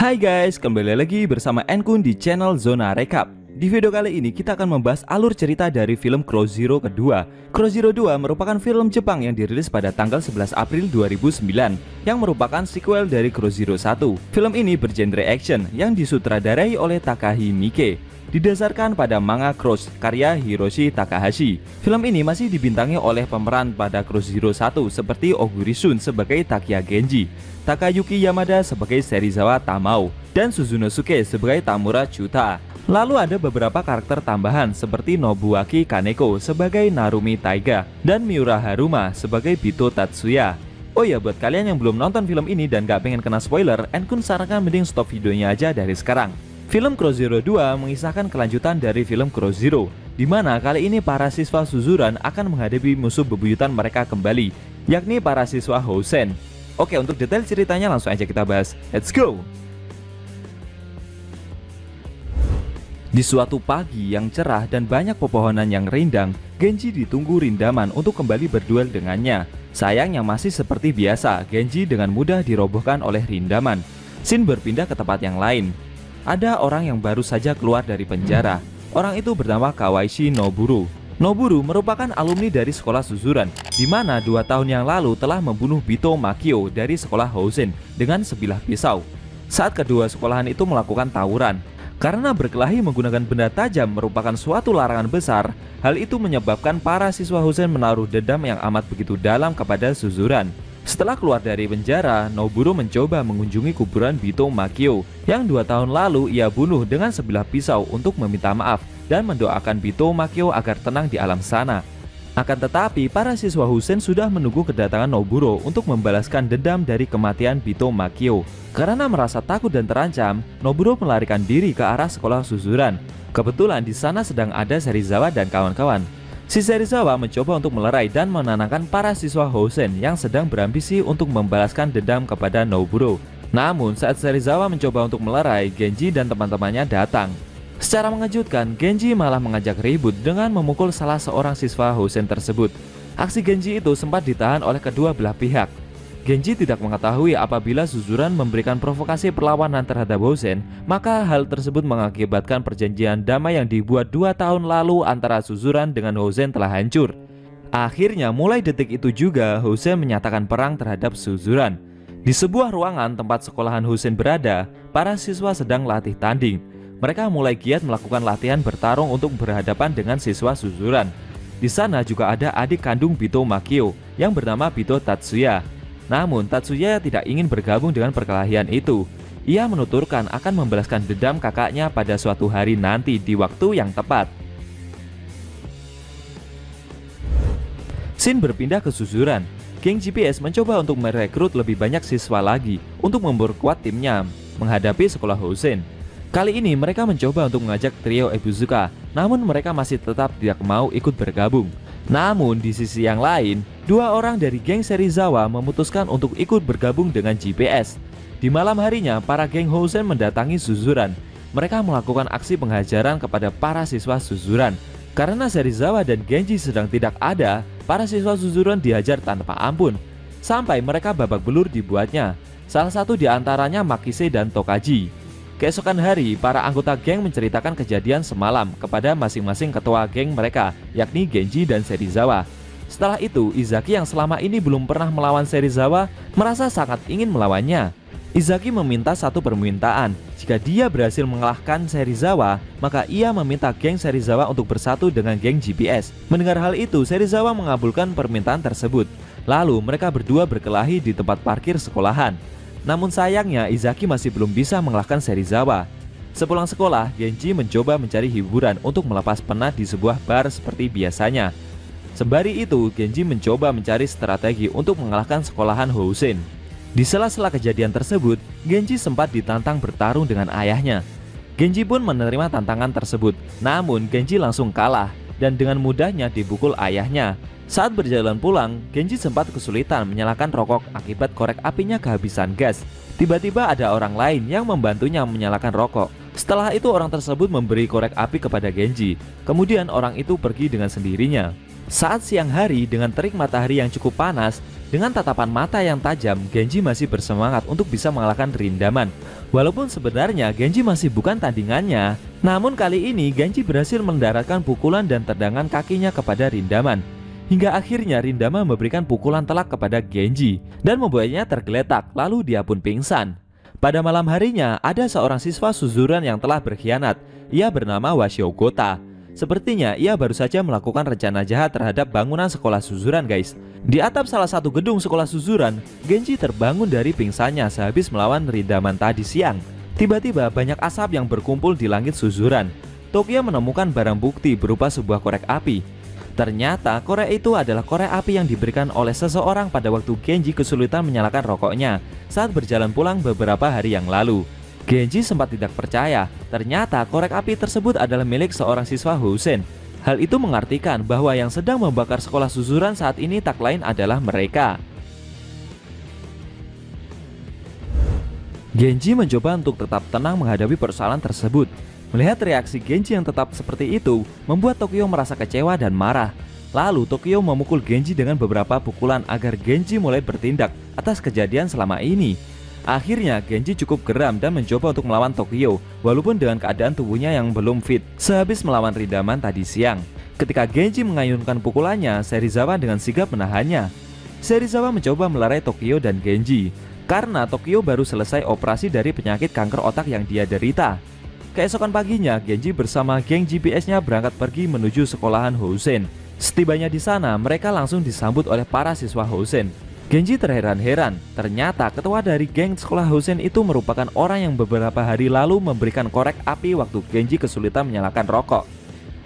Hai guys, kembali lagi bersama Enkun di channel Zona Recap. Di video kali ini kita akan membahas alur cerita dari film Crow Zero kedua. Crow Zero 2 merupakan film Jepang yang dirilis pada tanggal 11 April 2009 yang merupakan sequel dari Crow Zero 1. Film ini bergenre action yang disutradarai oleh Takashi Miike, didasarkan pada manga Crows karya Hiroshi Takahashi. Film ini masih dibintangi oleh pemeran pada Crow Zero 1 seperti Oguri Shun sebagai Takia Genji, Takayuki Yamada sebagai Serizawa Tamao, dan Suzunosuke sebagai Tamura Chuta. Lalu ada beberapa karakter tambahan seperti Nobuaki Kaneko sebagai Narumi Taiga dan Miura Haruma sebagai Bito Tatsuya. Oh ya, buat kalian yang belum nonton film ini dan gak pengen kena spoiler, Enkun sarankan mending stop videonya aja dari sekarang. Film Crow Zero 2 mengisahkan kelanjutan dari film Crow Zero, di mana kali ini para siswa Suzuran akan menghadapi musuh bebuyutan mereka kembali, yakni para siswa Housen. Oke, untuk detail ceritanya langsung aja kita bahas. Let's go! Di suatu pagi yang cerah dan banyak pepohonan yang rindang, Genji ditunggu Rindaman untuk kembali berduel dengannya. Sayangnya masih seperti biasa, Genji dengan mudah dirobohkan oleh Rindaman. Shin berpindah ke tempat yang lain. Ada orang yang baru saja keluar dari penjara. Orang itu bernama Kawaishi Noburu. Noburu merupakan alumni dari sekolah Suzuran, di mana 2 tahun yang lalu telah membunuh Bito Makio dari sekolah Housen dengan sebilah pisau. Saat kedua sekolahan itu melakukan tawuran, karena berkelahi menggunakan benda tajam merupakan suatu larangan besar, hal itu menyebabkan para siswa Housen menaruh dendam yang amat begitu dalam kepada Suzuran. Setelah keluar dari penjara, Noburu mencoba mengunjungi kuburan Bito Makio yang 2 tahun lalu ia bunuh dengan sebilah pisau untuk meminta maaf dan mendoakan Bito Makio agar tenang di alam sana. Akan tetapi, para siswa Housen sudah menunggu kedatangan Noburo untuk membalaskan dendam dari kematian Bito Makio. Karena merasa takut dan terancam, Noburo melarikan diri ke arah sekolah Suzuran. Kebetulan di sana sedang ada Serizawa dan kawan-kawan. Si Serizawa mencoba untuk melerai dan menenangkan para siswa Housen yang sedang berambisi untuk membalaskan dendam kepada Noburo. Namun saat Serizawa mencoba untuk melerai, Genji dan teman-temannya datang. Secara mengejutkan, Genji malah mengajak ribut dengan memukul salah seorang siswa Housen tersebut. Aksi Genji itu sempat ditahan oleh kedua belah pihak. Genji tidak mengetahui apabila Suzuran memberikan provokasi perlawanan terhadap Housen, maka hal tersebut mengakibatkan perjanjian damai yang dibuat 2 tahun lalu antara Suzuran dengan Housen telah hancur. Akhirnya mulai detik itu juga Housen menyatakan perang terhadap Suzuran. Di sebuah ruangan tempat sekolahan Housen berada, para siswa sedang latih tanding. Mereka mulai giat melakukan latihan bertarung untuk berhadapan dengan siswa Suzuran. Di sana juga ada adik kandung Bito Makio yang bernama Bito Tatsuya. Namun Tatsuya tidak ingin bergabung dengan perkelahian itu. Ia menuturkan akan membalaskan dendam kakaknya pada suatu hari nanti di waktu yang tepat. Shin berpindah ke Suzuran. Geng GPS mencoba untuk merekrut lebih banyak siswa lagi untuk memperkuat timnya menghadapi sekolah Housen. Kali ini mereka mencoba untuk mengajak trio Ebuzuka, namun mereka masih tetap tidak mau ikut bergabung. Namun di sisi yang lain, 2 orang dari geng Serizawa memutuskan untuk ikut bergabung dengan GPS. Di malam harinya, para geng Housen mendatangi Suzuran. Mereka melakukan aksi penghajaran kepada para siswa Suzuran. Karena Serizawa dan Genji sedang tidak ada, para siswa Suzuran dihajar tanpa ampun, sampai mereka babak belur dibuatnya. Salah satu di antaranya Makise dan Tokaji. Keesokan hari, para anggota geng menceritakan kejadian semalam kepada masing-masing ketua geng mereka, yakni Genji dan Serizawa. Setelah itu, Izaki yang selama ini belum pernah melawan Serizawa merasa sangat ingin melawannya. Izaki meminta satu permintaan. Jika dia berhasil mengalahkan Serizawa, maka ia meminta geng Serizawa untuk bersatu dengan geng GPS. Mendengar hal itu, Serizawa mengabulkan permintaan tersebut. Lalu mereka berdua berkelahi di tempat parkir sekolahan. Namun sayangnya Izaki masih belum bisa mengalahkan Serizawa. Sepulang sekolah, Genji mencoba mencari hiburan untuk melepas penat di sebuah bar seperti biasanya. Sembari itu, Genji mencoba mencari strategi untuk mengalahkan sekolahan Housen. Di sela-sela kejadian tersebut, Genji sempat ditantang bertarung dengan ayahnya. Genji pun menerima tantangan tersebut, namun Genji langsung kalah dan dengan mudahnya dipukul ayahnya. Saat berjalan pulang, Genji sempat kesulitan menyalakan rokok akibat korek apinya kehabisan gas. Tiba-tiba ada orang lain yang membantunya menyalakan rokok. Setelah itu orang tersebut memberi korek api kepada Genji. Kemudian orang itu pergi dengan sendirinya. Saat siang hari dengan terik matahari yang cukup panas, dengan tatapan mata yang tajam, Genji masih bersemangat untuk bisa mengalahkan Rindaman. Walaupun sebenarnya Genji masih bukan tandingannya, namun kali ini Genji berhasil mendaratkan pukulan dan tendangan kakinya kepada Rindaman. Hingga akhirnya Rindaman memberikan pukulan telak kepada Genji dan membuatnya tergeletak, lalu dia pun pingsan. Pada malam harinya, ada seorang siswa Suzuran yang telah berkhianat. Ia bernama Washio Gota. Sepertinya ia baru saja melakukan rencana jahat terhadap bangunan sekolah Suzuran, guys. Di atap salah satu gedung sekolah Suzuran, Genji terbangun dari pingsannya sehabis melawan Rindaman tadi siang. Tiba-tiba banyak asap yang berkumpul di langit Suzuran. Tokyo menemukan barang bukti berupa sebuah korek api. Ternyata korek itu adalah korek api yang diberikan oleh seseorang pada waktu Genji kesulitan menyalakan rokoknya saat berjalan pulang beberapa hari yang lalu. Genji sempat tidak percaya, ternyata korek api tersebut adalah milik seorang siswa Housen. Hal itu mengartikan bahwa yang sedang membakar sekolah Suzuran saat ini tak lain adalah mereka. Genji mencoba untuk tetap tenang menghadapi persoalan tersebut. Melihat reaksi Genji yang tetap seperti itu, membuat Tokyo merasa kecewa dan marah. Lalu Tokyo memukul Genji dengan beberapa pukulan agar Genji mulai bertindak atas kejadian selama ini. Akhirnya Genji cukup geram dan mencoba untuk melawan Tokyo, walaupun dengan keadaan tubuhnya yang belum fit sehabis melawan Rindaman tadi siang. Ketika Genji mengayunkan pukulannya, Serizawa dengan sigap menahannya. Serizawa mencoba melerai Tokyo dan Genji, karena Tokyo baru selesai operasi dari penyakit kanker otak yang dia derita. Keesokan paginya, Genji bersama geng GPS-nya berangkat pergi menuju sekolahan Housen. Setibanya di sana, mereka langsung disambut oleh para siswa Housen. Genji terheran-heran, ternyata ketua dari geng sekolah Housen itu merupakan orang yang beberapa hari lalu memberikan korek api waktu Genji kesulitan menyalakan rokok.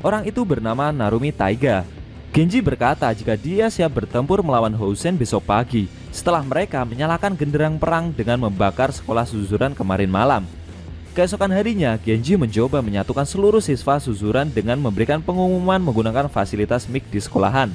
Orang itu bernama Narumi Taiga. Genji berkata jika dia siap bertempur melawan Housen besok pagi, setelah mereka menyalakan genderang perang dengan membakar sekolah Suzuran kemarin malam. Keesokan harinya, Genji mencoba menyatukan seluruh siswa Suzuran dengan memberikan pengumuman menggunakan fasilitas mic di sekolahan.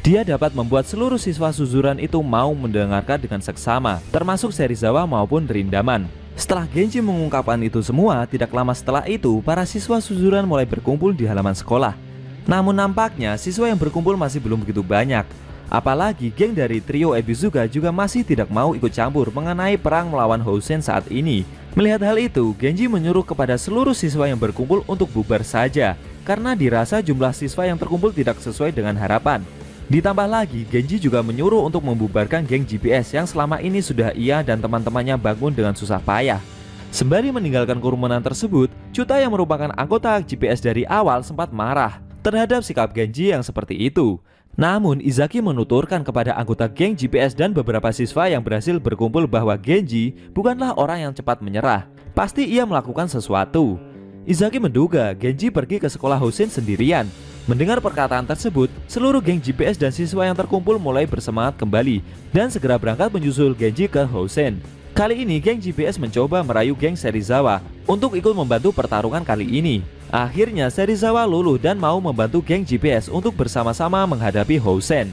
Dia dapat membuat seluruh siswa Suzuran itu mau mendengarkan dengan seksama, termasuk Serizawa maupun Rindaman. Setelah Genji mengungkapkan itu semua, tidak lama setelah itu, para siswa Suzuran mulai berkumpul di halaman sekolah. Namun nampaknya, siswa yang berkumpul masih belum begitu banyak. Apalagi geng dari trio Ebizuka juga masih tidak mau ikut campur mengenai perang melawan Housen saat ini. Melihat hal itu, Genji menyuruh kepada seluruh siswa yang berkumpul untuk bubar saja, karena dirasa jumlah siswa yang terkumpul tidak sesuai dengan harapan. Ditambah lagi, Genji juga menyuruh untuk membubarkan geng GPS yang selama ini sudah ia dan teman-temannya bangun dengan susah payah. Sembari meninggalkan kerumunan tersebut, Chuta yang merupakan anggota GPS dari awal sempat marah terhadap sikap Genji yang seperti itu. Namun Izaki menuturkan kepada anggota geng GPS dan beberapa siswa yang berhasil berkumpul bahwa Genji bukanlah orang yang cepat menyerah. Pasti ia melakukan sesuatu. Izaki menduga Genji pergi ke sekolah Housen sendirian. Mendengar perkataan tersebut, seluruh geng GPS dan siswa yang terkumpul mulai bersemangat kembali dan segera berangkat menyusul Genji ke Housen. Kali ini geng GPS mencoba merayu geng Serizawa untuk ikut membantu pertarungan kali ini. Akhirnya Serizawa luluh dan mau membantu geng GPS untuk bersama-sama menghadapi Housen.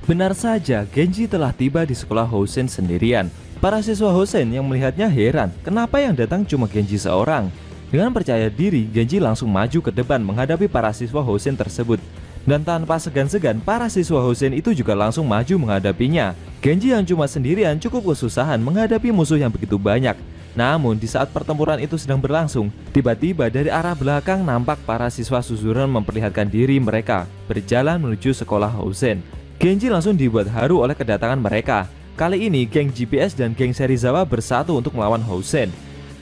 Benar saja, Genji telah tiba di sekolah Housen sendirian. Para siswa Housen yang melihatnya heran, kenapa yang datang cuma Genji seorang. Dengan percaya diri, Genji langsung maju ke depan menghadapi para siswa Housen tersebut. Dan tanpa segan-segan, para siswa Housen itu juga langsung maju menghadapinya. Genji yang cuma sendirian cukup kesusahan menghadapi musuh yang begitu banyak. Namun di saat pertempuran itu sedang berlangsung, tiba-tiba dari arah belakang nampak para siswa Suzuran memperlihatkan diri mereka berjalan menuju sekolah Housen. Genji langsung dibuat haru oleh kedatangan mereka. Kali ini geng GPS dan geng Serizawa bersatu untuk melawan Housen.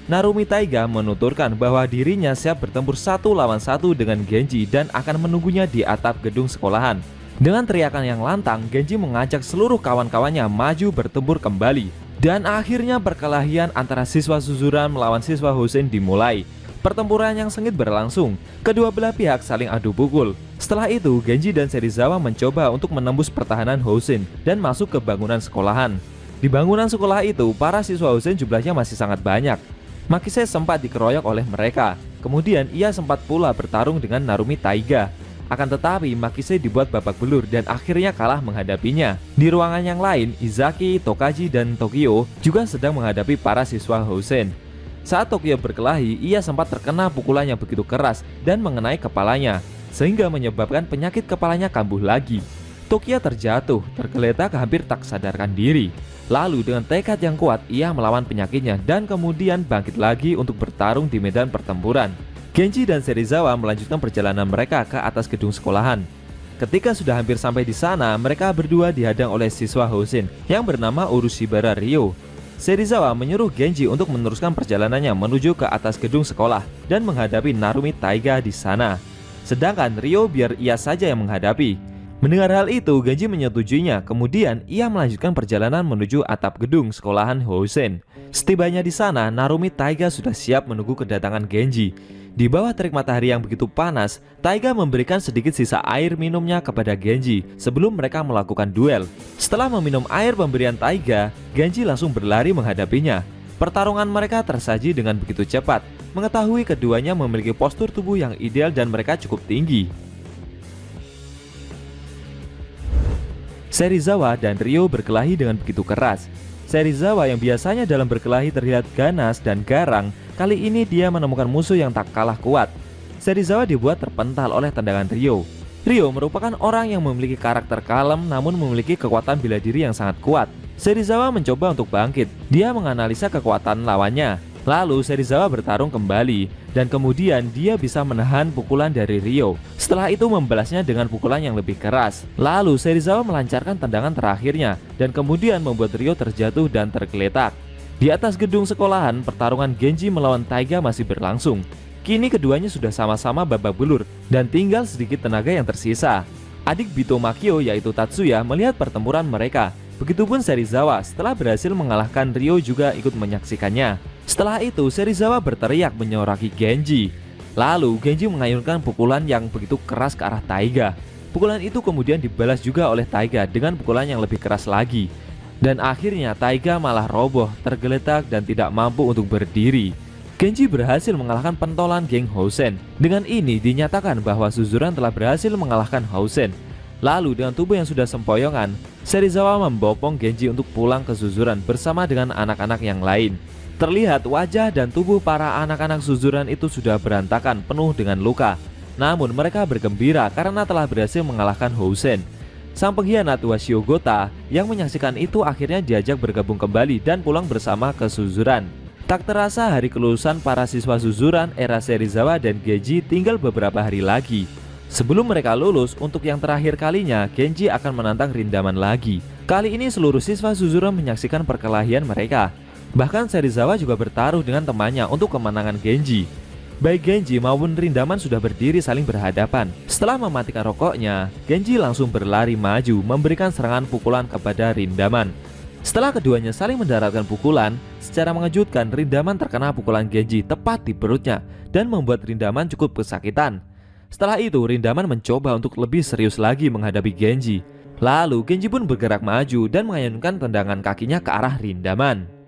Narumi Taiga menuturkan bahwa dirinya siap bertempur 1 lawan 1 dengan Genji dan akan menunggunya di atap gedung sekolahan. Dengan teriakan yang lantang, Genji mengajak seluruh kawan-kawannya maju bertempur kembali. Dan akhirnya perkelahian antara siswa Suzuran melawan siswa Housen dimulai. Pertempuran yang sengit berlangsung. Kedua belah pihak saling adu pukul. Setelah itu, Genji dan Serizawa mencoba untuk menembus pertahanan Housen dan masuk ke bangunan sekolahan. Di bangunan sekolah itu, para siswa Housen jumlahnya masih sangat banyak. Makise sempat dikeroyok oleh mereka. Kemudian ia sempat pula bertarung dengan Narumi Taiga. Akan tetapi Makise dibuat babak belur dan akhirnya kalah menghadapinya. Di ruangan yang lain, Izaki, Tokaji, dan Tokyo juga sedang menghadapi para siswa Housen. Saat Tokyo berkelahi, ia sempat terkena pukulan yang begitu keras dan mengenai kepalanya, sehingga menyebabkan penyakit kepalanya kambuh lagi. Tokyo terjatuh, tergeletak hampir tak sadarkan diri. Lalu dengan tekad yang kuat, ia melawan penyakitnya dan kemudian bangkit lagi untuk bertarung di medan pertempuran. Genji dan Serizawa melanjutkan perjalanan mereka ke atas gedung sekolahan. Ketika sudah hampir sampai di sana, mereka berdua dihadang oleh siswa Housen yang bernama Urushibara Ryo. Serizawa menyuruh Genji untuk meneruskan perjalanannya menuju ke atas gedung sekolah dan menghadapi Narumi Taiga di sana. Sedangkan Ryo biar ia saja yang menghadapi. Mendengar hal itu, Genji menyetujuinya. Kemudian ia melanjutkan perjalanan menuju atap gedung sekolahan Housen. Setibanya di sana, Narumi Taiga sudah siap menunggu kedatangan Genji. Di bawah terik matahari yang begitu panas, Taiga memberikan sedikit sisa air minumnya kepada Genji sebelum mereka melakukan duel. Setelah meminum air pemberian Taiga, Genji langsung berlari menghadapinya. Pertarungan mereka tersaji dengan begitu cepat, mengetahui keduanya memiliki postur tubuh yang ideal dan mereka cukup tinggi. Serizawa dan Ryo berkelahi dengan begitu keras. Serizawa yang biasanya dalam berkelahi terlihat ganas dan garang, kali ini dia menemukan musuh yang tak kalah kuat. Serizawa dibuat terpental oleh tendangan Ryo. Ryo merupakan orang yang memiliki karakter kalem namun memiliki kekuatan bela diri yang sangat kuat. Serizawa mencoba untuk bangkit. Dia menganalisa kekuatan lawannya. Lalu Serizawa bertarung kembali dan kemudian dia bisa menahan pukulan dari Ryo. Setelah itu membalasnya dengan pukulan yang lebih keras. Lalu Serizawa melancarkan tendangan terakhirnya dan kemudian membuat Ryo terjatuh dan tergeletak. Di atas gedung sekolahan, pertarungan Genji melawan Taiga masih berlangsung. Kini keduanya sudah sama-sama babak belur dan tinggal sedikit tenaga yang tersisa. Adik Bito Makio yaitu Tatsuya melihat pertempuran mereka. Begitupun Serizawa setelah berhasil mengalahkan Ryo juga ikut menyaksikannya. Setelah itu Serizawa berteriak menyoraki Genji. Lalu Genji mengayunkan pukulan yang begitu keras ke arah Taiga. Pukulan itu kemudian dibalas juga oleh Taiga dengan pukulan yang lebih keras lagi. Dan akhirnya Taiga malah roboh, tergeletak dan tidak mampu untuk berdiri. Genji berhasil mengalahkan pentolan geng Housen. Dengan ini dinyatakan bahwa Suzuran telah berhasil mengalahkan Housen. Lalu dengan tubuh yang sudah sempoyongan, Serizawa membopong Genji untuk pulang ke Suzuran bersama dengan anak-anak yang lain. Terlihat wajah dan tubuh para anak-anak Suzuran itu sudah berantakan penuh dengan luka. Namun mereka bergembira karena telah berhasil mengalahkan Housen. Sang pengkhianat Washio Gota yang menyaksikan itu akhirnya diajak bergabung kembali dan pulang bersama ke Suzuran. Tak terasa hari kelulusan para siswa Suzuran era Serizawa dan Genji tinggal beberapa hari lagi. Sebelum mereka lulus, untuk yang terakhir kalinya Genji akan menantang Rindaman lagi. Kali ini seluruh siswa Suzuran menyaksikan perkelahian mereka. Bahkan Serizawa juga bertaruh dengan temannya untuk kemenangan Genji. Baik Genji maupun Rindaman sudah berdiri saling berhadapan. Setelah mematikan rokoknya, Genji langsung berlari maju memberikan serangan pukulan kepada Rindaman. Setelah keduanya saling mendaratkan pukulan, secara mengejutkan Rindaman terkena pukulan Genji tepat di perutnya dan membuat Rindaman cukup kesakitan. Setelah itu Rindaman mencoba untuk lebih serius lagi menghadapi Genji. Lalu Genji pun bergerak maju dan mengayunkan tendangan kakinya ke arah Rindaman.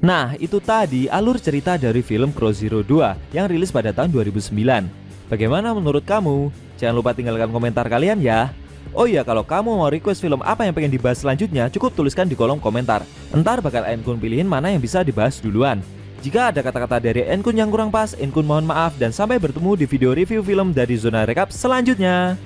Nah, itu tadi alur cerita dari film Crow Zero 2 yang rilis pada tahun 2009. Bagaimana menurut kamu? Jangan lupa tinggalkan komentar kalian ya. Oh iya, kalau kamu mau request film apa yang pengen dibahas selanjutnya, cukup tuliskan di kolom komentar. Entar bakal Enkun pilihin mana yang bisa dibahas duluan. Jika ada kata-kata dari Enkun yang kurang pas, Enkun mohon maaf dan sampai bertemu di video review film dari Zona Recap selanjutnya.